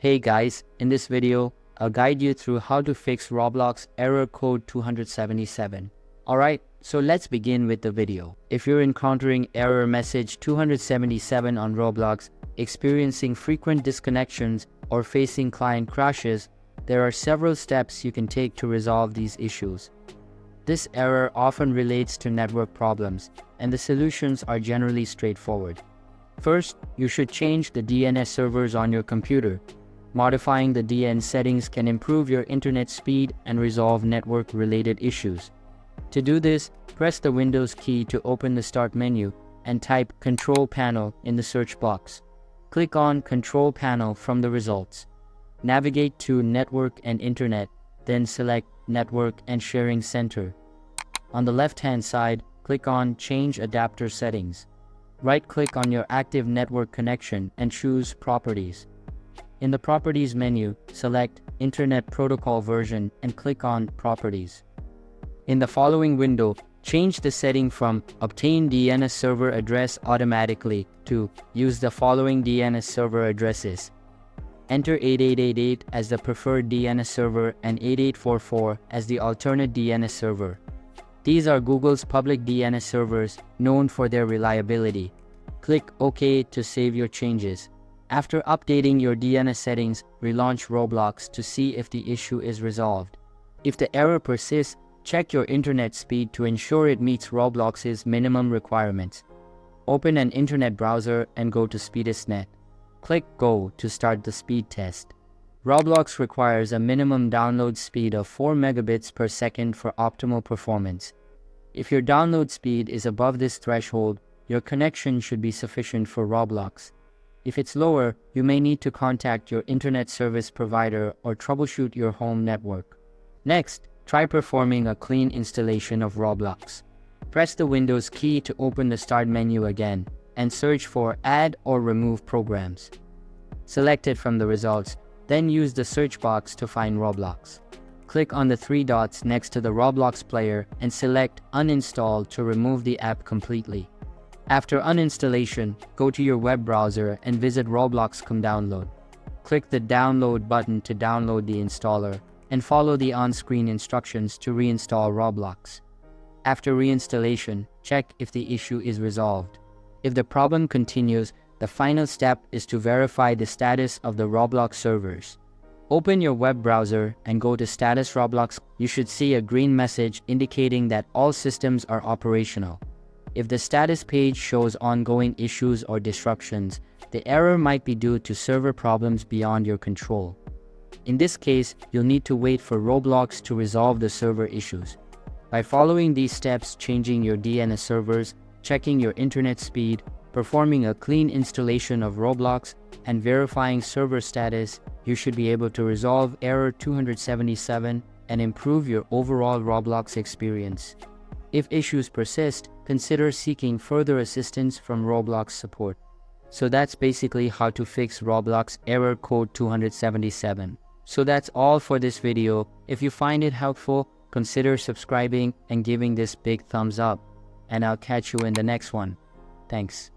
Hey guys, in this video, I'll guide you through how to fix Roblox error code 277. Alright, so let's begin with the video. If you're encountering error message 277 on Roblox, experiencing frequent disconnections, or facing client crashes, there are several steps you can take to resolve these issues. This error often relates to network problems, and the solutions are generally straightforward. First, you should change the DNS servers on your computer. Modifying the DNS settings can improve your internet speed and resolve network-related issues. To do this, press the Windows key to open the Start menu and type Control Panel in the search box. Click on Control Panel from the results. Navigate to Network and Internet, then select Network and Sharing Center. On the left-hand side, click on Change Adapter Settings. Right-click on your active network connection and choose Properties. In the Properties menu, select Internet Protocol version and click on Properties. In the following window, change the setting from Obtain DNS server address automatically to Use the following DNS server addresses. Enter 8888 as the preferred DNS server and 8844 as the alternate DNS server. These are Google's public DNS servers, known for their reliability. Click OK to save your changes. After updating your DNS settings, relaunch Roblox to see if the issue is resolved. If the error persists, check your internet speed to ensure it meets Roblox's minimum requirements. Open an internet browser and go to SpeedestNet. Click Go to start the speed test. Roblox requires a minimum download speed of 4 megabits per second for optimal performance. If your download speed is above this threshold, your connection should be sufficient for Roblox. If it's lower, you may need to contact your internet service provider or troubleshoot your home network. Next, try performing a clean installation of Roblox. Press the Windows key to open the Start menu again and search for Add or Remove Programs. Select it from the results, then use the search box to find Roblox. Click on the three dots next to the Roblox player and select Uninstall to remove the app completely. After uninstallation, go to your web browser and visit Roblox.com download. Click the Download button to download the installer and follow the on-screen instructions to reinstall Roblox. After reinstallation, check if the issue is resolved. If the problem continues, the final step is to verify the status of the Roblox servers. Open your web browser and go to Status Roblox. You should see a green message indicating that all systems are operational. If the status page shows ongoing issues or disruptions, the error might be due to server problems beyond your control. In this case, you'll need to wait for Roblox to resolve the server issues. By following these steps, changing your DNS servers, checking your internet speed, performing a clean installation of Roblox, and verifying server status, you should be able to resolve error 277 and improve your overall Roblox experience. If issues persist, consider seeking further assistance from Roblox support. So that's basically how to fix Roblox error code 277. So that's all for this video. If you find it helpful, consider subscribing and giving this big thumbs up. And I'll catch you in the next one. Thanks.